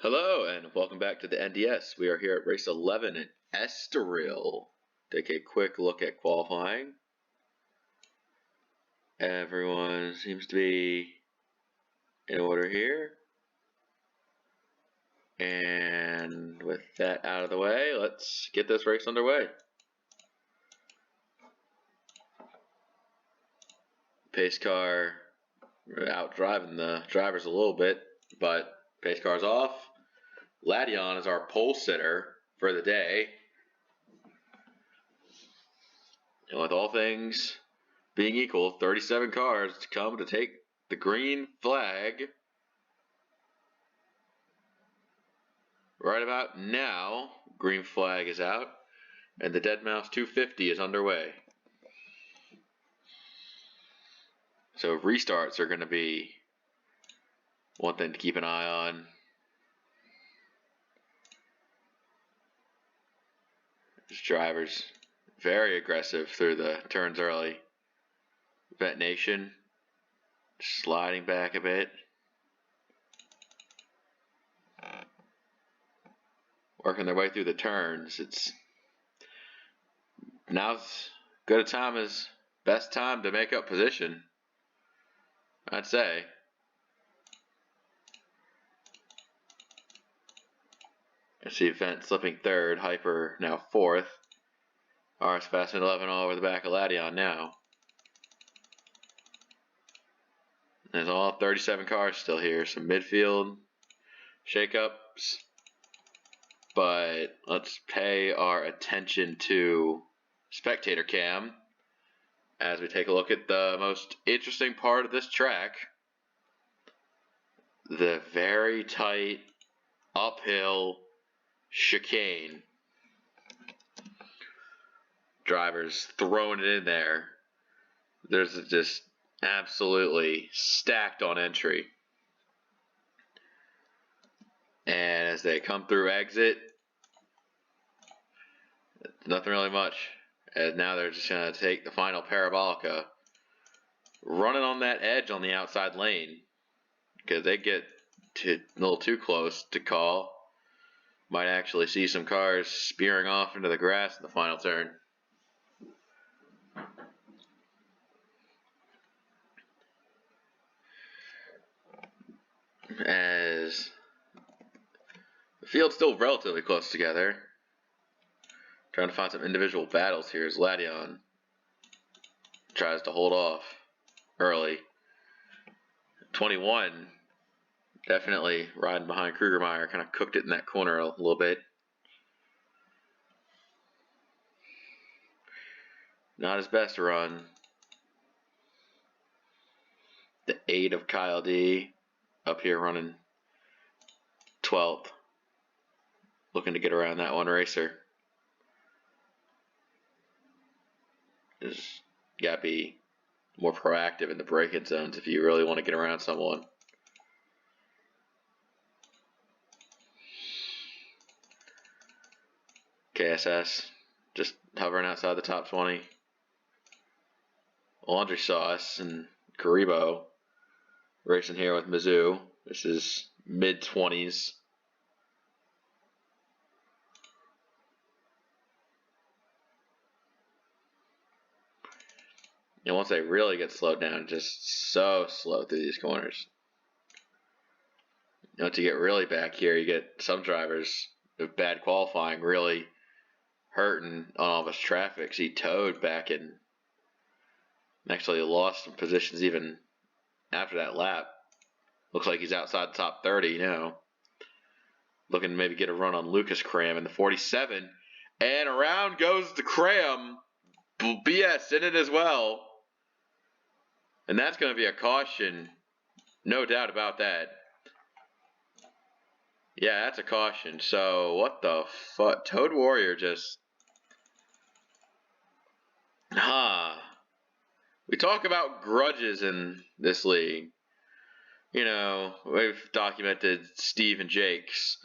Hello and welcome back to the NDS. We are here at race 11 in Estoril. Take a quick look at qualifying. Everyone seems to be in order here. And with that out of the way, let's get this race underway. Pace car out driving the drivers a little bit, but pace car's off. Ladion is our pole sitter for the day. And with all things being equal, 37 cars to come to take the green flag. Right about now, green flag is out, and the Deadmau5 250 is underway. So restarts are going to be one thing to keep an eye on. This driver's very aggressive through the turns early. Vet Nation sliding back a bit. Working their way through the turns. It's now's good a time as best time to make up position, I'd say. I see Vent slipping third, Hyper now fourth. RS Fastman 11 all over the back of Ladion now. There's all 37 cars still here, some midfield shakeups. But let's pay our attention to spectator cam as we take a look at the most interesting part of this track. The very tight uphill chicane. Drivers throwing it in there. There's just absolutely stacked on entry. And as they come through exit, nothing really much. And now they're just going to take the final parabolica, running on that edge on the outside lane, because they get a little too close to call. Might actually see some cars spearing off into the grass in the final turn. As the field's still relatively close together. Trying to find some individual battles here as Ladion tries to hold off early. 21 definitely riding behind Krugermeyer, kind of cooked it in that corner a little bit. Not his best run. The 8 of Kyle D up here running 12th. Looking to get around that one racer. Just gotta be more proactive in the break-in zones if you really want to get around someone. KSS just hovering outside the top 20. Laundry Sauce and Karibo racing here with Mizzou. This is mid-20s. And once they really get slowed down, just so slow through these corners. Once you get really back here, you get some drivers with bad qualifying really hurting on all this traffic. So he towed back and actually lost some positions even after that lap. Looks like he's outside the top 30 now. Looking to maybe get a run on Lucas Cram in the 47. And around goes the Cram. BS in it as well. And that's going to be a caution. No doubt about that. Yeah, that's a caution. So, what the fuck? Toad Warrior just... We talk about grudges in this league. You know, we've documented Steve and Jake's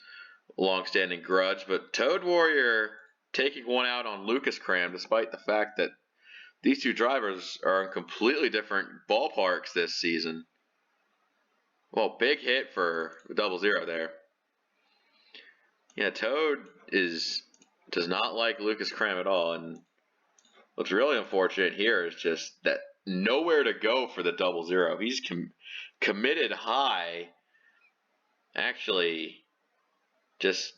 long-standing grudge, but Toad Warrior taking one out on Lucas Cram, despite the fact that these two drivers are in completely different ballparks this season. Well, big hit for 00 there. Yeah, Toad does not like Lucas Cram at all, and what's really unfortunate here is just that nowhere to go for the 00. He's committed high, actually just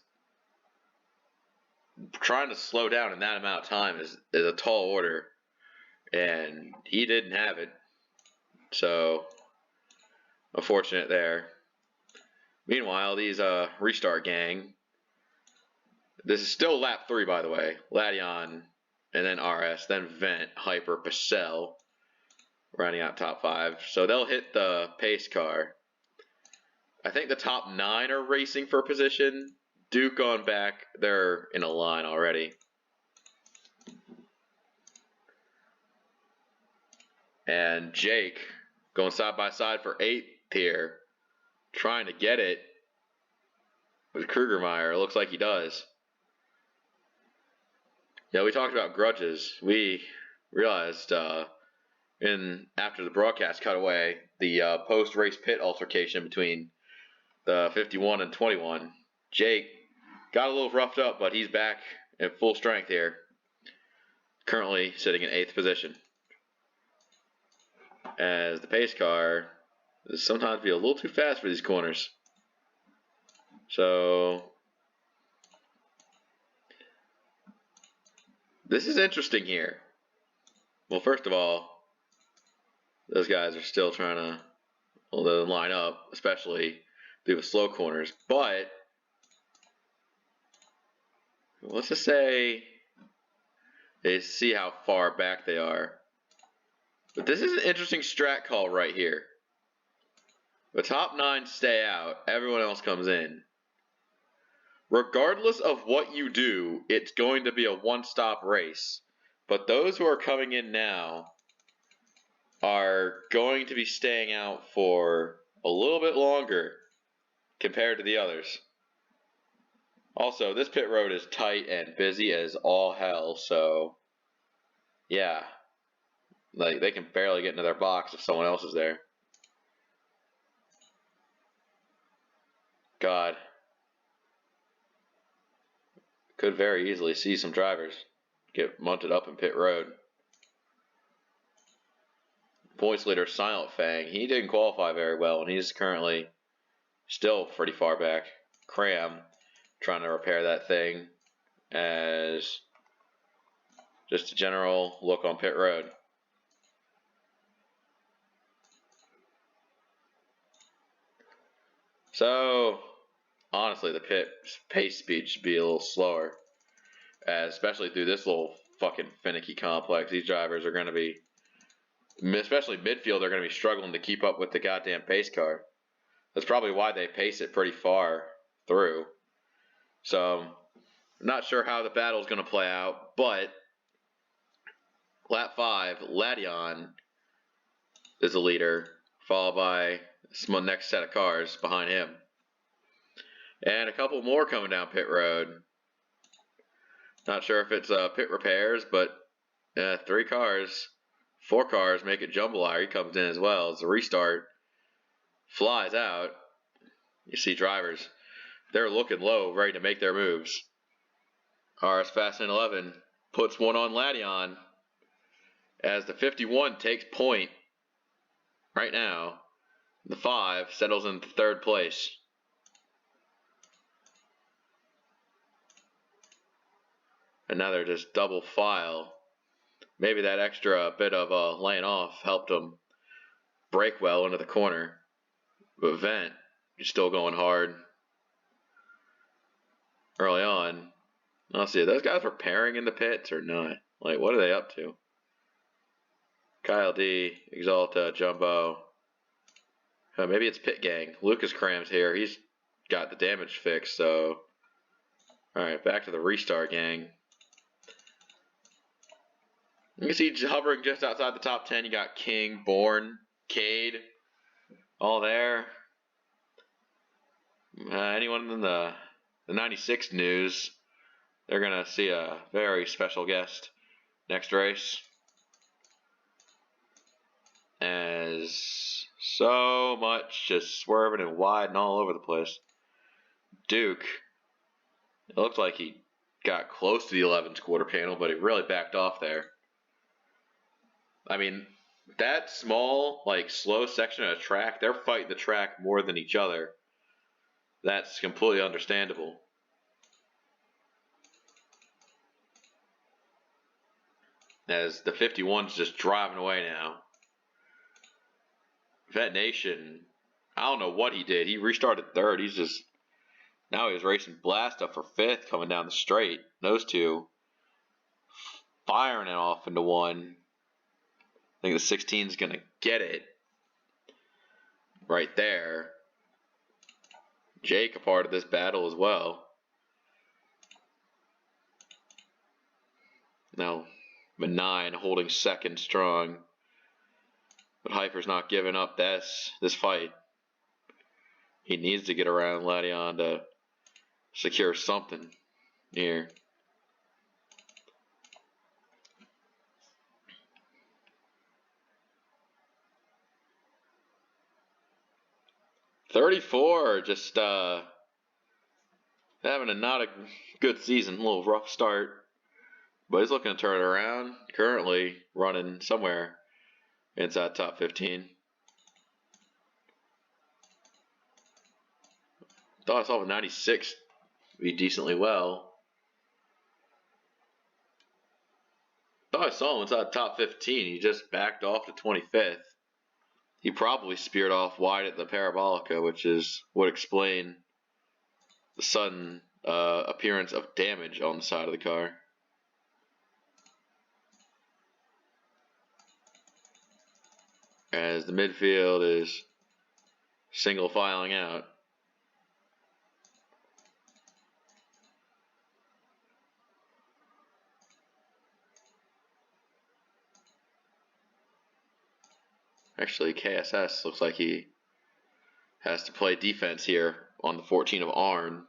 trying to slow down in that amount of time is a tall order, and he didn't have it, so unfortunate there. Meanwhile, these restart gang, this is still lap 3 by the way, Ladion, and then RS, then Vent, Hyper, Pacell, rounding out top 5. So they'll hit the pace car. I think the top 9 are racing for position. Duke on back, they're in a line already. And Jake going side by side for 8th here, trying to get it with Krugermeyer. It looks like he does. Yeah, we talked about grudges. We realized after the broadcast cut away, the post-race pit altercation between the 51 and 21. Jake got a little roughed up, but he's back at full strength here. Currently sitting in 8th position. As the pace car is sometimes be a little too fast for these corners. So this is interesting here. Well, first of all, those guys are still trying to line up, especially through the slow corners. But let's just say they see how far back they are. But this is an interesting strat call right here. The top 9 stay out, everyone else comes in. Regardless of what you do, it's going to be a one-stop race. But those who are coming in now are going to be staying out for a little bit longer compared to the others. Also, this pit road is tight and busy as all hell, so yeah. Like, they can barely get into their box if someone else is there. God. Could very easily see some drivers get munted up in pit road. Points leader Silent Fang, he didn't qualify very well, and he's currently still pretty far back. Cram trying to repair that thing as just a general look on pit road. So honestly, the pit pace speed should be a little slower, especially through this little fucking finicky complex. These drivers are going to be, especially midfield, they're going to be struggling to keep up with the goddamn pace car. That's probably why they pace it pretty far through. So, not sure how the battle is going to play out, but lap 5, Ladion is the leader, followed by the next set of cars behind him. And a couple more coming down pit road. Not sure if it's pit repairs, but 4 cars make it jambalaya. He comes in as well. As the restart flies out, you see drivers. They're looking low, ready to make their moves. RS Fast 11 puts one on Ladion as the 51 takes point right now. The 5 settles into 3rd place. And now they're just double file. Maybe that extra bit of laying off helped them brake well into the corner. But Vent is still going hard early on. Let's see, are those guys repairing in the pits or not? Like, what are they up to? Kyle D, Exalta, Jumbo. Maybe it's Pit Gang. Lucas Cram's here. He's got the damage fixed, so. Alright, back to the restart gang. You can see hovering just outside the top 10. You got King, Bourne, Cade, all there. Anyone in the 96 news, they're going to see a very special guest next race. As so much just swerving and wide and all over the place. Duke It looked like he got close to the 11's quarter panel, but he really backed off there. I mean, that small, like, slow section of track, they're fighting the track more than each other. That's completely understandable. As the 51's just driving away now. Vet Nation, I don't know what he did. He restarted third. Now he was racing Blast up for fifth coming down the straight. Those two firing it off into one. I think the 16's going to get it right there. Jake a part of this battle as well. Now, Benign holding second strong. But Hyper's not giving up this fight. He needs to get around Ladion to secure something here. .34, just having not a good season, a little rough start. But he's looking to turn it around. Currently running somewhere inside top 15. Thought I saw with 96 be decently well. Thought I saw him inside top 15. He just backed off to 25th. He probably speared off wide at the Parabolica, which would explain the sudden appearance of damage on the side of the car. As the midfield is single filing out. Actually, KSS looks like he has to play defense here on the 14 of Arn.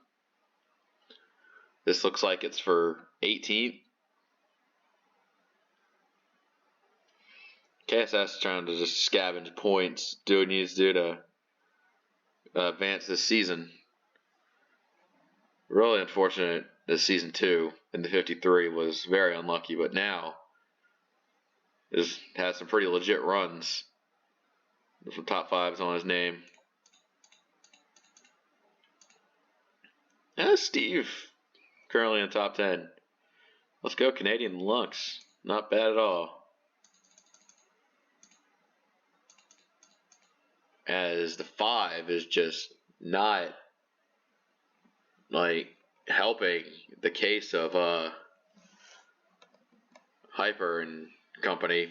This looks like it's for 18th. KSS trying to just scavenge points, do what he needs to do to advance this season. Really unfortunate this season 2 in the 53 was very unlucky, but now has some pretty legit runs. Some top 5s on his name. Steve currently in the top 10. Let's go Canadian Lux. Not bad at all. As the 5 is just not like helping the case of Hyper and company.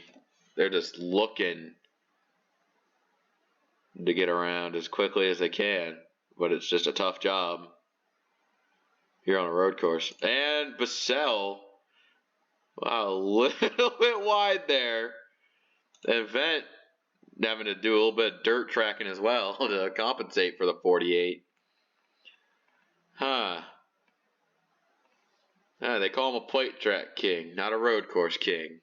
They're just looking to get around as quickly as they can, but it's just a tough job here on a road course. And Bassell, wow, a little bit wide there. And Vent having to do a little bit of dirt tracking as well to compensate for the 48. They call him a plate track king, not a road course king.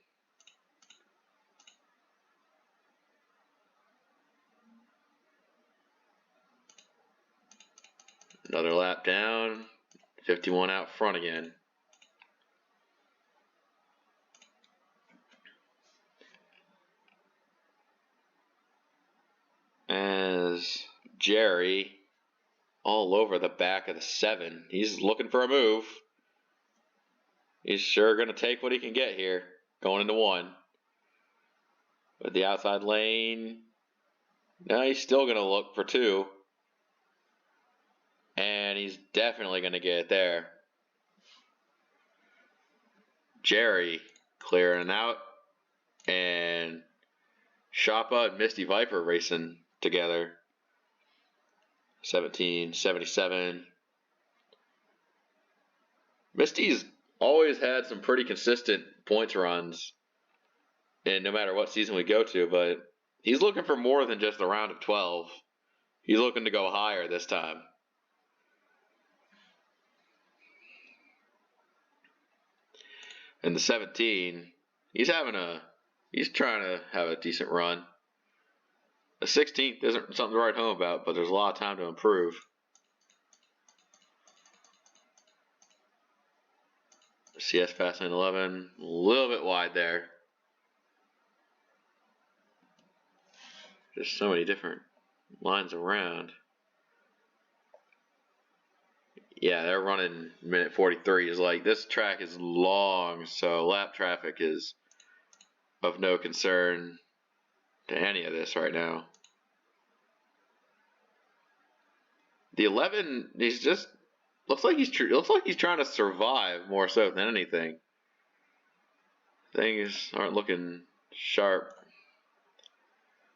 Another lap down, 51 out front again. As Jerry all over the back of the 7. He's looking for a move. He's sure going to take what he can get here, going into 1. But the outside lane, now he's still going to look for 2. And he's definitely going to get it there. Jerry clearing out. And Shoppa and Misty Viper racing together. 1777. Misty's always had some pretty consistent points runs, and no matter what season we go to, but he's looking for more than just a round of 12. He's looking to go higher this time. And the 17, he's trying to have a decent run. The 16th isn't something to write home about, but there's a lot of time to improve. CS Fastlane 11, a little bit wide there. Just so many different lines around. Yeah, they're running minute 43. Is like, this track is long, so lap traffic is of no concern to any of this right now. The 11, he's just looks like he's trying to survive more so than anything. Things aren't looking sharp.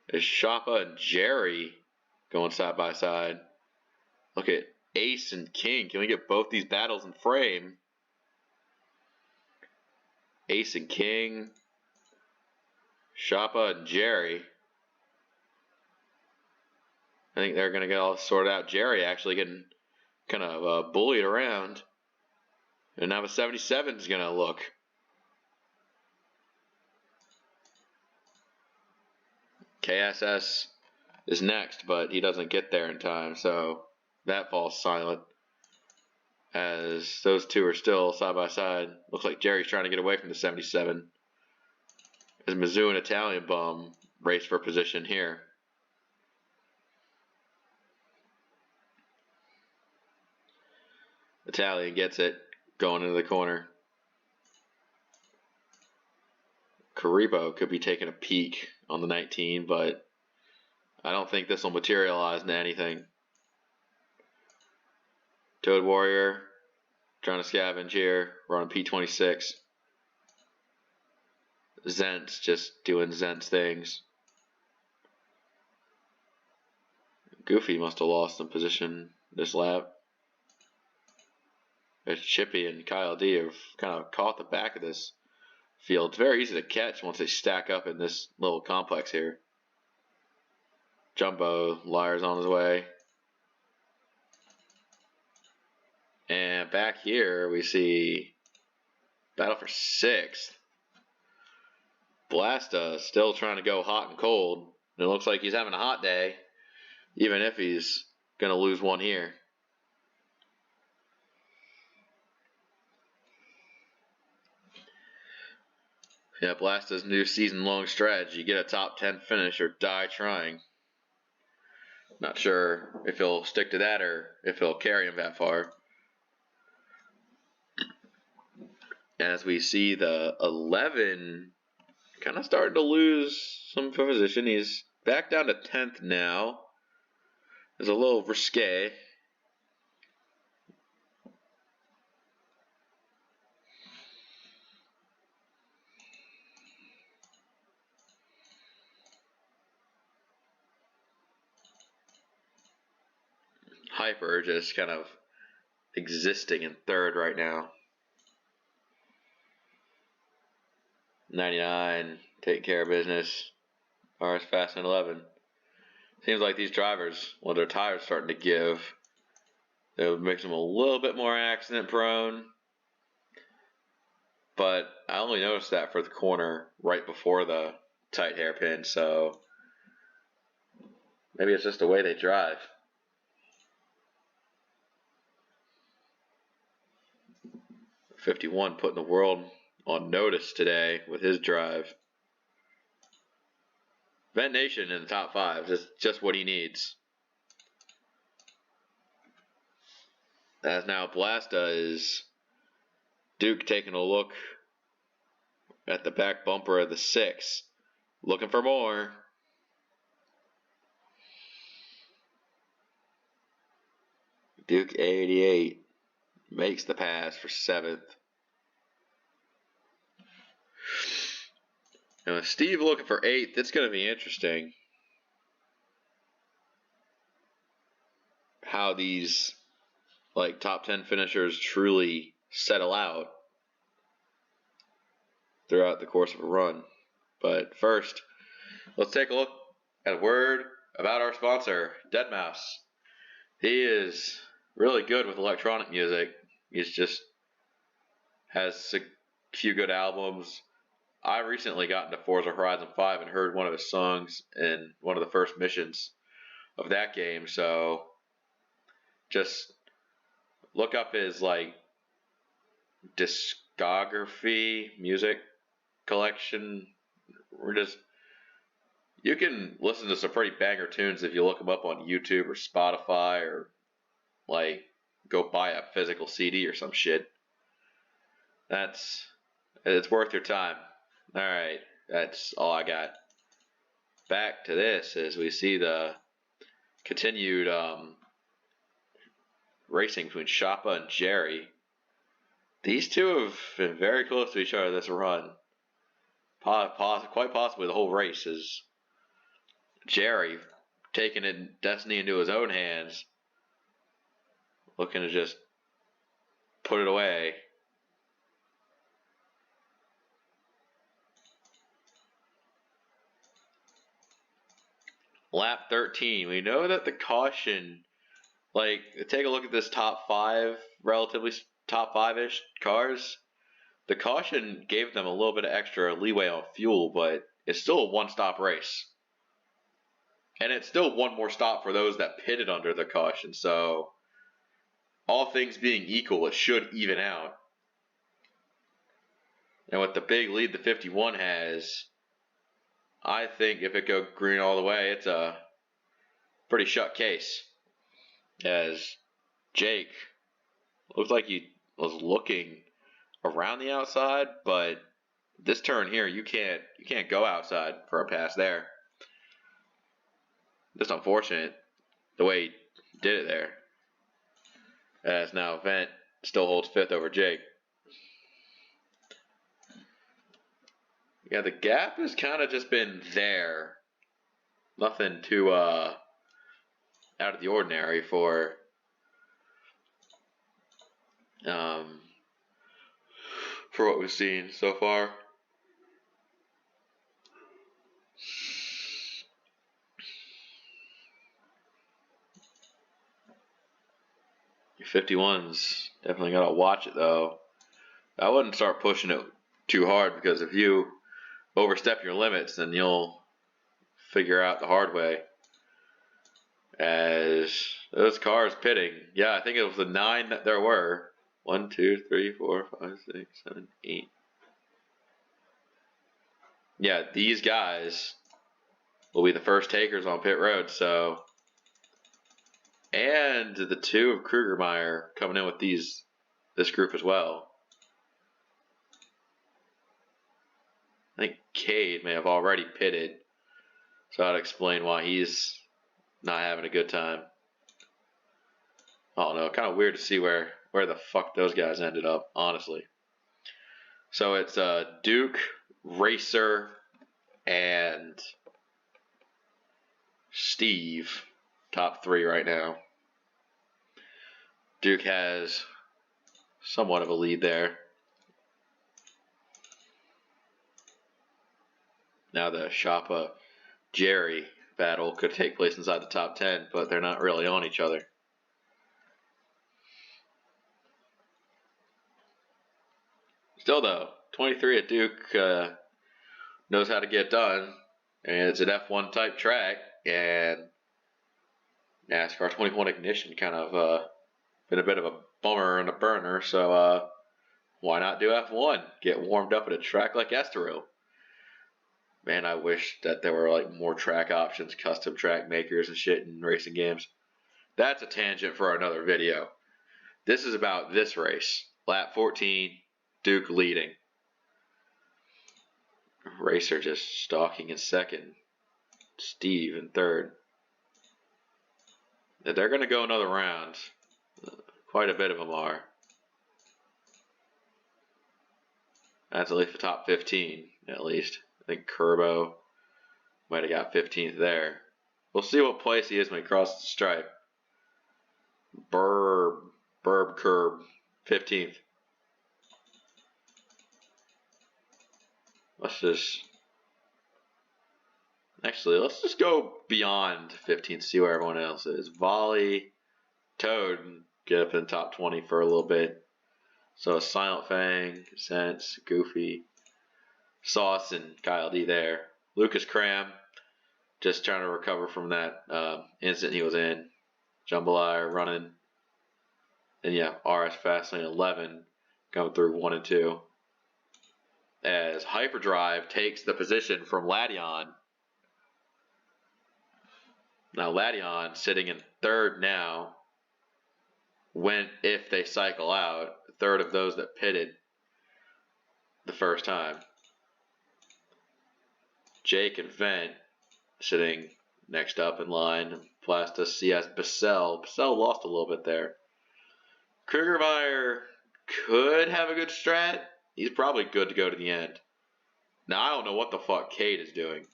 Is Shoppa and Jerry going side by side? Look at Ace and King. Can we get both these battles in frame? Ace and King, Shoppa and Jerry. I think they're going to get all sorted out. Jerry actually getting kind of bullied around. And now the 77 is going to look. KSS is next, but he doesn't get there in time, so that falls silent. As those two are still side by side. Looks like Jerry's trying to get away from the 77. As Mizzou and Italian Bum race for position here. Italian gets it, going into the corner. Karibo could be taking a peek on the 19, but I don't think this will materialize into anything. Toad Warrior trying to scavenge here. We're on P26. Zent's just doing Zent's things. Goofy must have lost some position this lap. There's Chippy and Kyle D have kind of caught the back of this field. It's very easy to catch once they stack up in this little complex here. Jumbo Liar's on his way. And back here we see battle for 6th. Blasta still trying to go hot and cold. It looks like he's having a hot day, even if he's going to lose one here. Yeah, Blasta's new season-long strategy: get a top 10 finish or die trying. Not sure if he'll stick to that or if he'll carry him that far. As we see the 11 kind of starting to lose some position. He's back down to 10th now. It's a little risque. Hyper just kind of existing in 3rd right now. 99 taking care of business. RS Fast and 11. Seems like these drivers, when their tires starting to give, it makes them a little bit more accident prone. But I only noticed that for the corner right before the tight hairpin, so maybe it's just the way they drive. .51 putting the world on notice today with his drive. Vent Nation in the top 5 is just what he needs. As now Blasta is Duke taking a look at the back bumper of the 6. Looking for more. Duke 88 makes the pass for 7th. And with Steve looking for 8th, it's going to be interesting how these top 10 finishers truly settle out throughout the course of a run. But first, let's take a look at a word about our sponsor, Deadmau5. He is really good with electronic music. He's just has a few good albums. I recently got into Forza Horizon 5 and heard one of his songs in one of the first missions of that game. So just look up his discography, music collection. You can listen to some pretty banger tunes if you look them up on YouTube or Spotify, or like go buy a physical CD or some shit. It's worth your time. All right, that's all I got. Back to this as we see the continued racing between Shoppa and Jerry. These two have been very close to each other this run. Quite possibly the whole race is Jerry taking destiny into his own hands, looking to just put it away. Lap 13. We know that the caution, like, take a look at this top five, relatively top five-ish cars. The caution gave them a little bit of extra leeway on fuel, but it's still a one-stop race. And it's still one more stop for those that pitted under the caution. So, all things being equal, it should even out. And with the big lead the 51 has, I think if it goes green all the way, it's a pretty shut case. As Jake looks like he was looking around the outside, but this turn here, you can't go outside for a pass there. Just unfortunate the way he did it there. As now Vent still holds fifth over Jake. Yeah, the gap has kind of just been there. Nothing too out of the ordinary for what we've seen so far. Your 51's definitely gotta watch it though. I wouldn't start pushing it too hard, because if you overstep your limits, then you'll figure out the hard way. As those cars pitting, yeah, I think it was the 9 that there were. 1, 2, 3, 4, 5, 6, 7, 8. Yeah, these guys will be the first takers on pit road. So, and the 2 of Krugermeyer coming in with this group as well. I think Cade may have already pitted, so that'd explain why he's not having a good time. I don't know, kind of weird to see where the fuck those guys ended up, honestly. So it's Duke, Racer, and Steve, top 3 right now. Duke has somewhat of a lead there. Now the Shoppa Jerry battle could take place inside the top 10, but they're not really on each other. Still though, 23 at Duke knows how to get done, and it's an F1 type track, and NASCAR 21 ignition kind of been a bit of a bummer and a burner, so why not do F1? Get warmed up at a track like Estoril. Man, I wish that there were like more track options, custom track makers and shit in racing games. That's a tangent for another video. This is about this race. Lap 14, Duke leading. Racer just stalking in second. Steve in third. They're going to go another round. Quite a bit of them are. That's at least the top 15, at least. I think Kerbo might have got 15th there. We'll see what place he is when he crosses the stripe. Curb, 15th. Let's just go beyond 15th, see where everyone else is. Volley, Toad, get up in the top 20 for a little bit. So Silent Fang, Sense, Goofy, Sauce, and Kyle D there. Lucas Cram, just trying to recover from that incident he was in. Jambalaya running. And yeah, RS Fastlane 11 coming through 1 and 2. as Hyperdrive takes the position from Latian. Now Latian sitting in third now. If they cycle out, third of those that pitted the first time. Jake and Vent sitting next up in line. Plastus, CS, Bissell. Bissell lost a little bit there. Krugermeyer could have a good strat. He's probably good to go to the end. Now, I don't know what the fuck Cade is doing.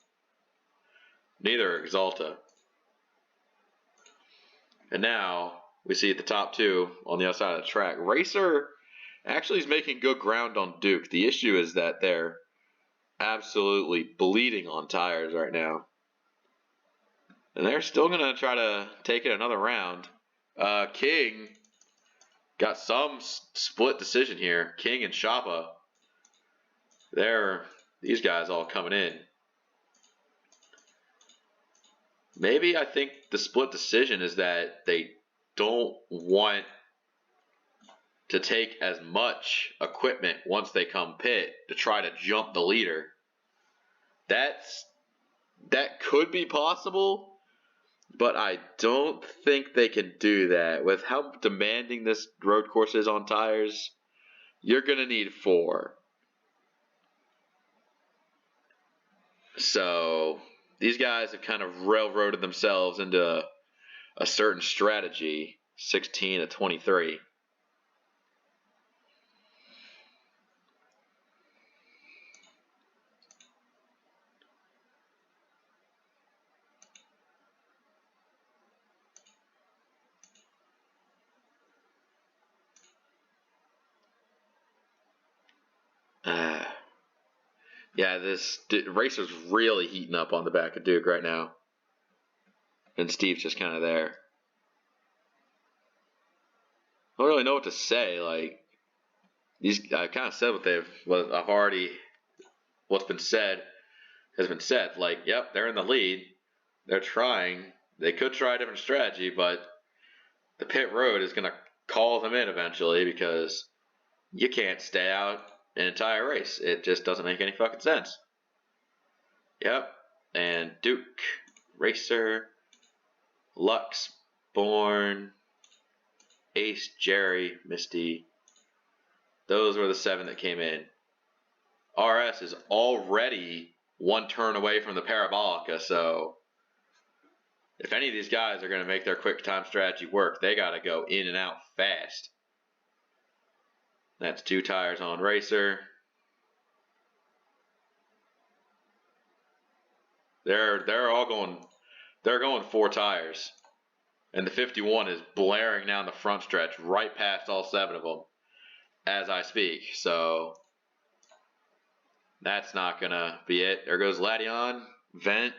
Neither Exalta. And now, we see the top two on the other side of the track. Racer actually is making good ground on Duke. The issue is that they're absolutely bleeding on tires right now. And they're still going to try to take it another round. King got some split decision here. King and Shapa. These guys all coming in. Maybe I think the split decision is that they don't want to take as much equipment once they come pit to try to jump the leader. That could be possible, but I don't think they can do that. With how demanding this road course is on tires, you're going to need 4. So these guys have kind of railroaded themselves into a certain strategy, 16 to 23. Yeah, this racer's really heating up on the back of Duke right now. And Steve's just kind of there. I don't really know what to say. Like, I kind of said what's been said has been said. Like, yep, they're in the lead. They're trying. They could try a different strategy, but the pit road is going to call them in eventually because you can't stay out an entire race. It just doesn't make any fucking sense. Yep. And Duke, Racer, Lux, Bourne, Ace, Jerry, Misty. Those were the 7 that came in. RS is already 1 turn away from the Parabolica, so if any of these guys are going to make their quick time strategy work, they got to go in and out fast. That's 2 tires on Racer. They're all going. They're going 4 tires, and the 51 is blaring down the front stretch right past all 7 of them as I speak. So that's not gonna be it. There goes Latian, Vent.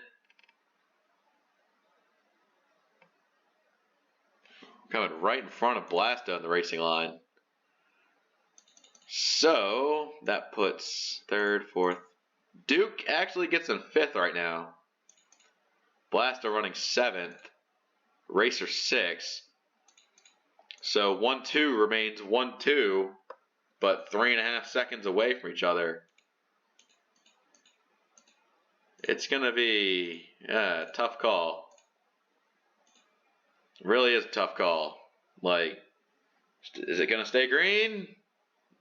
Coming right in front of Blasta on the racing line. So that puts 3rd, 4th. Duke actually gets in 5th right now. Blasta running 7th. Racer 6th. So 1-2 remains 1-2, but 3.5 seconds away from each other. It's going to be a tough call. It really is a tough call. Like, is it going to stay green?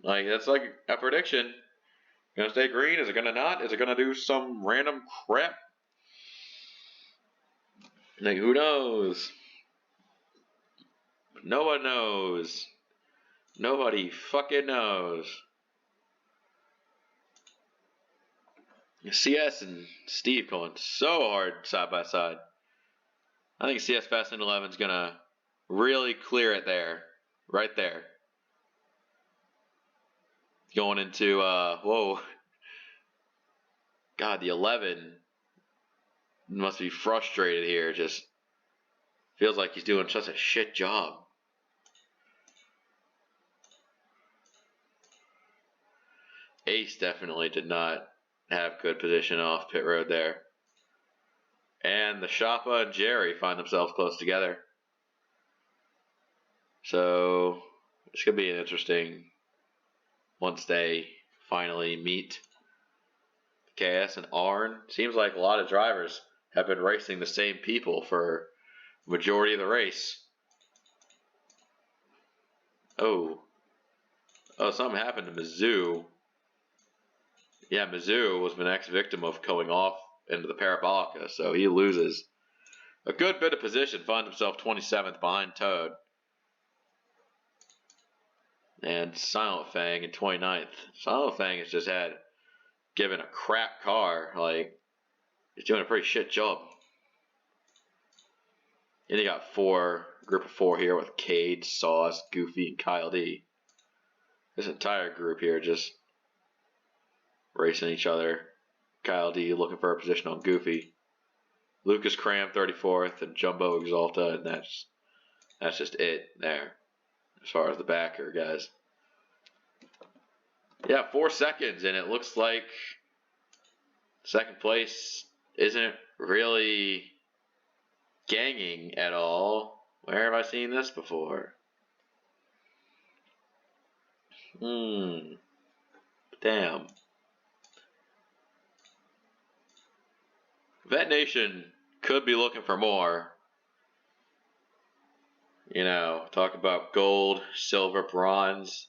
Like, that's like a prediction. Going to stay green? Is it going to not? Is it going to do some random crap? Like, who knows? No one knows. Nobody fucking knows. CS and Steve going so hard side by side. I think CS Fast and 11 is going to really clear it there. Right there. Going into, whoa. God, the 11 must be frustrated here. Just feels like he's doing such a shit job. Ace definitely did not have good position off pit road there. And the Shapa and Jerry find themselves close together. So it's going to be an interesting once they finally meet. KS and Arn. Seems like a lot of drivers have been racing the same people for the majority of the race. Oh, something happened to Mizzou. Yeah, Mizzou was the next victim of going off into the Parabolica, so he loses a good bit of position, finds himself 27th behind Toad. And Silent Fang in 29th. Silent Fang has just had given a crap car, like, he's doing a pretty shit job. And you got group of four here with Cade, Sauce, Goofy, and Kyle D. This entire group here just racing each other. Kyle D looking for a position on Goofy. Lucas Cram 34th and Jumbo Exalta, and that's just it there as far as the backer guys. Yeah, 4 seconds, and it looks like second place isn't really ganging at all. Where have I seen this before? Damn. Vet Nation could be looking for more. You know, talk about gold, silver, bronze.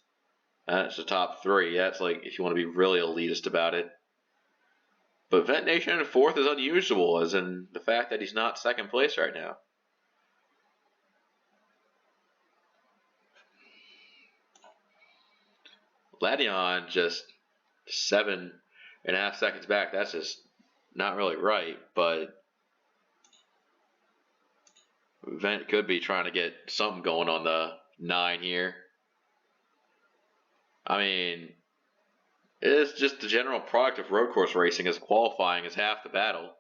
That's the top 3. That's like if you want to be really elitist about it. But Vet Nation in 4th is unusual, as in the fact that he's not second place right now. Ladion just 7.5 seconds back. That's just not really right, but Vent could be trying to get something going on the 9 here. I mean, it is just the general product of road course racing, as qualifying is half the battle.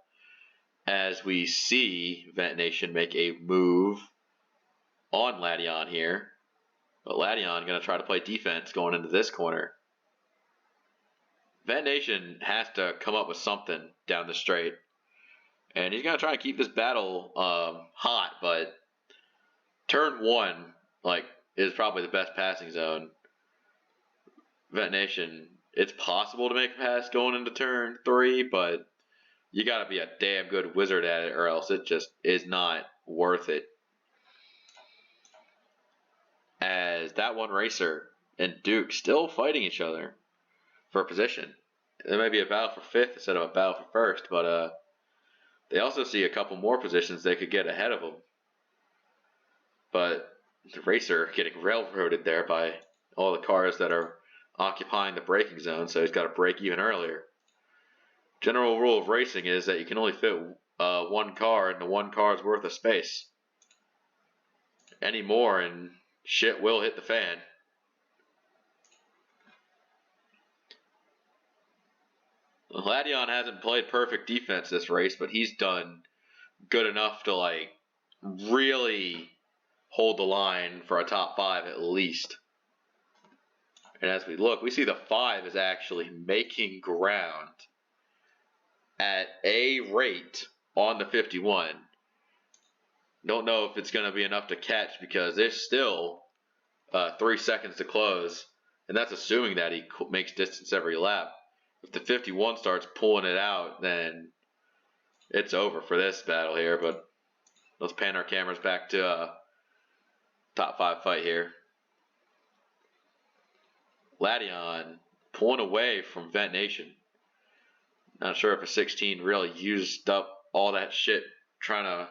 As we see Vent Nation make a move on Ladion here. But Ladion going to try to play defense going into this corner. Vent Nation has to come up with something down the straight. And he's going to try and keep this battle hot, but turn 1 is probably the best passing zone. Vet Nation, it's possible to make a pass going into turn 3, but you got to be a damn good wizard at it, or else it just is not worth it. As that one racer and Duke still fighting each other for position. There may be a battle for 5th instead of a battle for 1st, but they also see a couple more positions they could get ahead of them. But the racer getting railroaded there by all the cars that are occupying the braking zone, so he's got to brake even earlier. General rule of racing is that you can only fit one car into one car's worth of space. Any more and shit will hit the fan. Ladion hasn't played perfect defense this race, but he's done good enough to really hold the line for a top 5 at least. And as we look, we see the 5 is actually making ground at a rate on the 51. Don't know if it's going to be enough to catch because there's still 3 seconds to close, and that's assuming that he makes distance every lap. If the 51 starts pulling it out, then it's over for this battle here. But let's pan our cameras back to top 5 fight here. Ladion pulling away from Vent Nation. Not sure if a 16 really used up all that shit trying to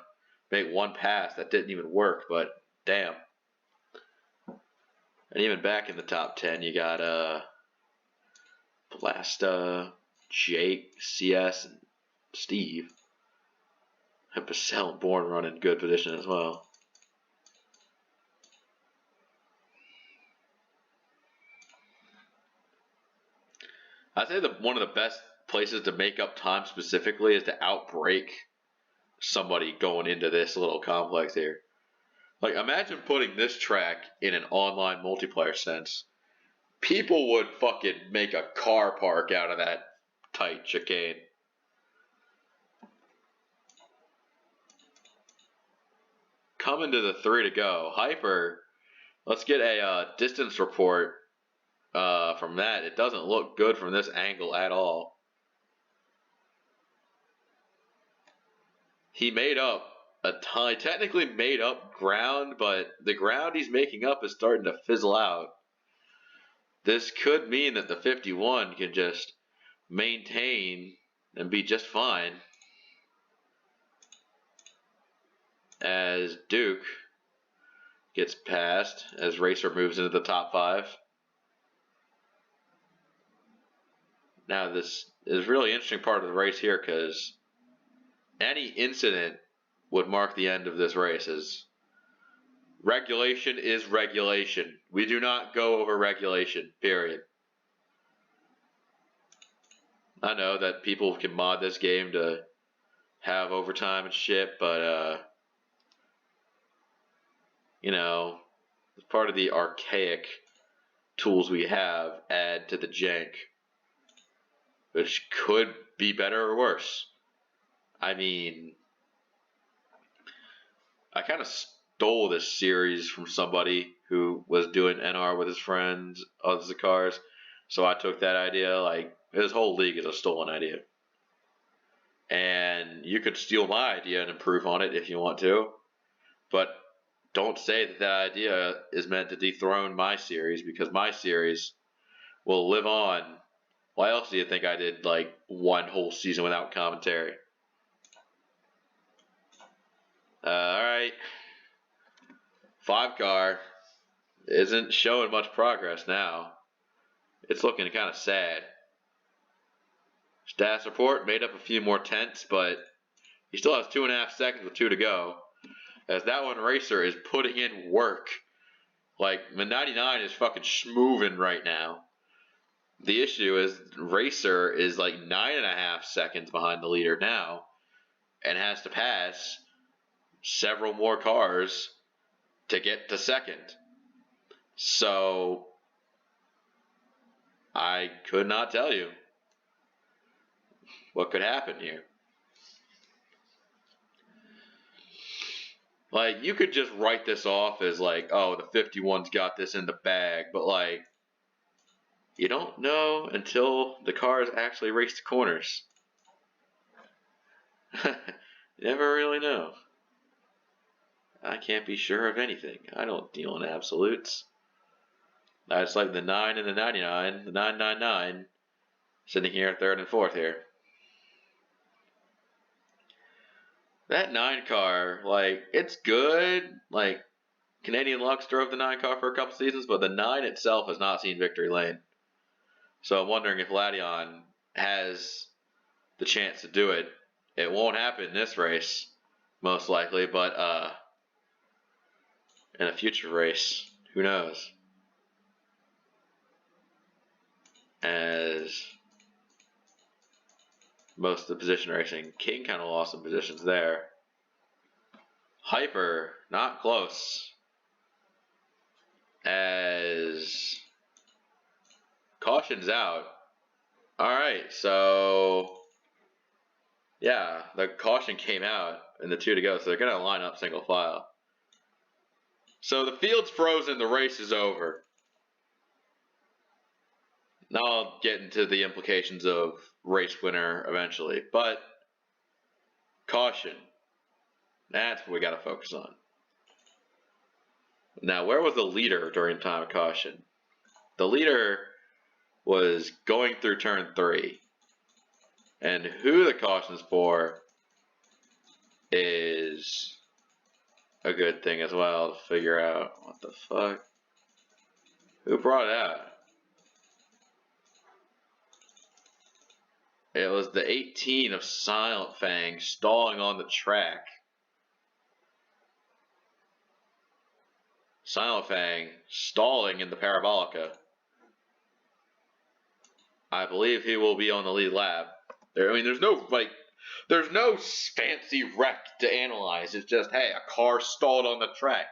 make one pass that didn't even work, but damn. And even back in the top 10, you got Blasta, Jake, CS, and Steve. And Basel and Bourne run in good position as well. I'd say that one of the best places to make up time specifically is to outbrake somebody going into this little complex here. Imagine putting this track in an online multiplayer sense. People would fucking make a car park out of that tight chicane. Coming to the 3 to go. Hyper, let's get a distance report from that. It doesn't look good from this angle at all. he made up a ton, technically made up ground, but the ground he's making up is starting to fizzle out. This could mean that the 51 can just maintain and be just fine as Duke gets passed, as Racer moves into the top 5. Now this is really interesting part of the race here because any incident would mark the end of this race. As regulation is regulation. We do not go over regulation, period. I know that people can mod this game to have overtime and shit, but you know, as part of the archaic tools we have, add to the jank, which could be better or worse. I mean, I kind of stole this series from somebody who was doing NR with his friends of the cars, so I took that idea. Like, this whole league is a stolen idea, and you could steal my idea and improve on it if you want to, but don't say that that idea is meant to dethrone my series, because my series will live on. Why else do you think I did like one whole season without commentary? Alright. 5 car isn't showing much progress now. It's looking kind of sad. Stats report made up a few more tenths, but he still has 2.5 seconds with 2 to go. As that one Racer is putting in work. Like, the 99 is fucking schmoving right now. The issue is Racer is like 9.5 seconds behind the leader now and has to pass several more cars to get to second. So I could not tell you what could happen here. Like, you could just write this off as like, oh, the 51's got this in the bag, but like, you don't know until the cars actually race the corners. You never really know. I can't be sure of anything. I don't deal in absolutes. That's like the 9 and the 99, the 999, sitting here 3rd and 4th here. That 9 car, like, it's good. Like, Canadian Lux drove the 9 car for a couple seasons, but the 9 itself has not seen victory lane. So I'm wondering if Ladion has the chance to do it. It won't happen in this race, most likely, but in a future race, who knows? As most of the position racing, King kind of lost some positions there. Hyper, not close. As caution's out. Alright, so yeah, the caution came out and the 2 to go, so they're going to line up single file. So the field's frozen, the race is over. Now I'll get into the implications of race winner eventually, but caution. That's what we got to focus on. Now, where was the leader during time of caution? The leader was going through turn 3. And who the caution's for is a good thing as well to figure out. What the fuck? Who brought it out? It was the 18 of Silent Fang stalling on the track. Silent Fang stalling in the Parabolica. I believe he will be on the lead lap. There's no fancy wreck to analyze. It's just, hey, a car stalled on the track.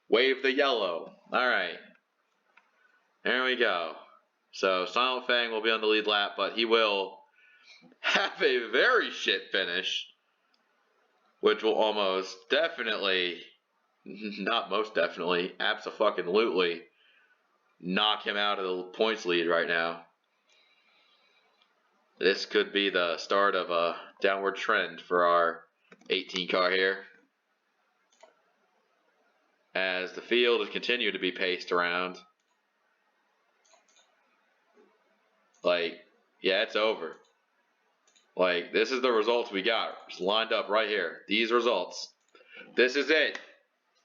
Wave the yellow. Alright. There we go. So Silent Fang will be on the lead lap, but he will have a very shit finish, which will almost definitely, not most definitely, abso-fucking-lutely knock him out of the points lead right now. This could be the start of a downward trend for our 18 car here. As the field has continued to be paced around. Like, yeah, it's over. Like, this is the results we got. Just lined up right here. These results. This is it.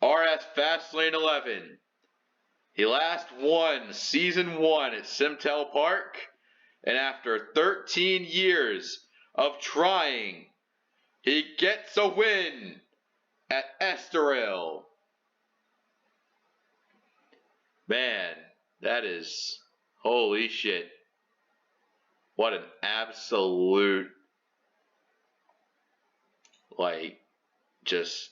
RS Fastlane 11. He last won Season 1 at Simtel Park. And after 13 years of trying, he gets a win at Estoril. Man, that is, holy shit. What an absolute, like, just,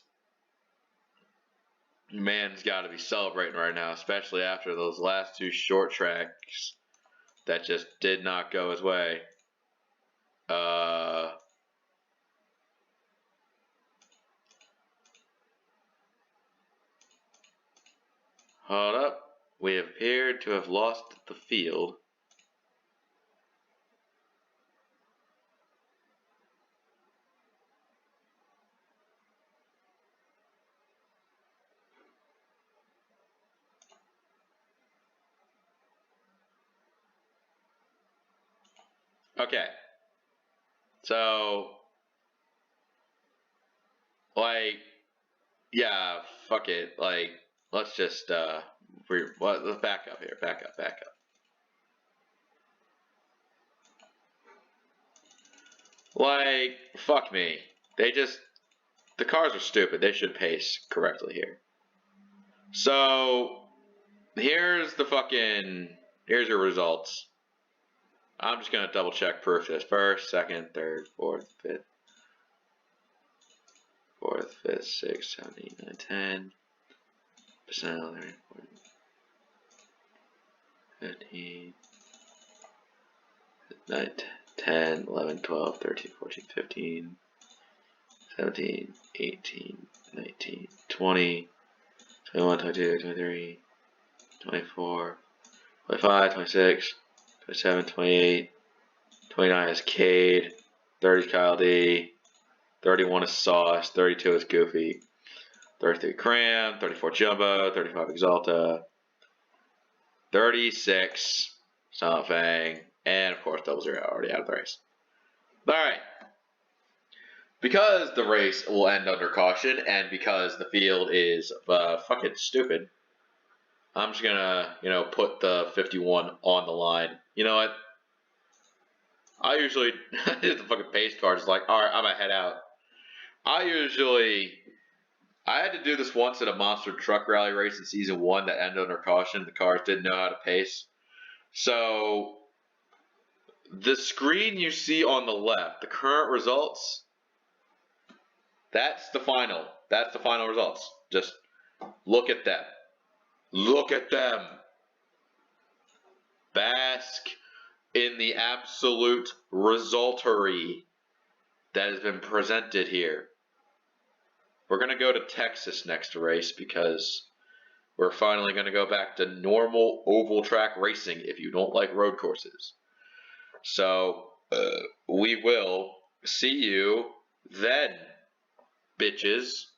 man's got to be celebrating right now, especially after those last two short tracks that just did not go his way. Hold up. We appeared to have lost the field. Okay. So, like, yeah, fuck it. Like, let's just, let's back up here. Back up. Like, fuck me. The cars are stupid. They should pace correctly here. So, here's your results. I'm just going to double check proof this. First, second, third, fourth, fifth. 4th, 5th, 6th, 7th, 8th, 9th, 10th. 11, 15, 9, 10, 11, 12, 13, 14, 15, 17, 18, 19, 20, 21, 22, 23, 24, 25, 26, 27, 28, 29 is Cade, 30 is Kyle D, 31 is Sauce, 32 is Goofy, 33 Cram, 34 Jumbo, 35 Exalta, 36 Silent Fang, and of course Double Zero already out of the race. Alright. Because the race will end under caution and because the field is fucking stupid, I'm just gonna, put the 51 on the line. You know what? I usually the fucking pace card is like, alright, I'm gonna head out. I had to do this once at a monster truck rally race in season 1 that ended under caution. The cars didn't know how to pace. So the screen you see on the left, the current results, that's the final. That's the final results. Just look at them. Look at them. Bask in the absolute resultery that has been presented here. We're going to go to Texas next race because we're finally going to go back to normal oval track racing if you don't like road courses. So we will see you then, bitches.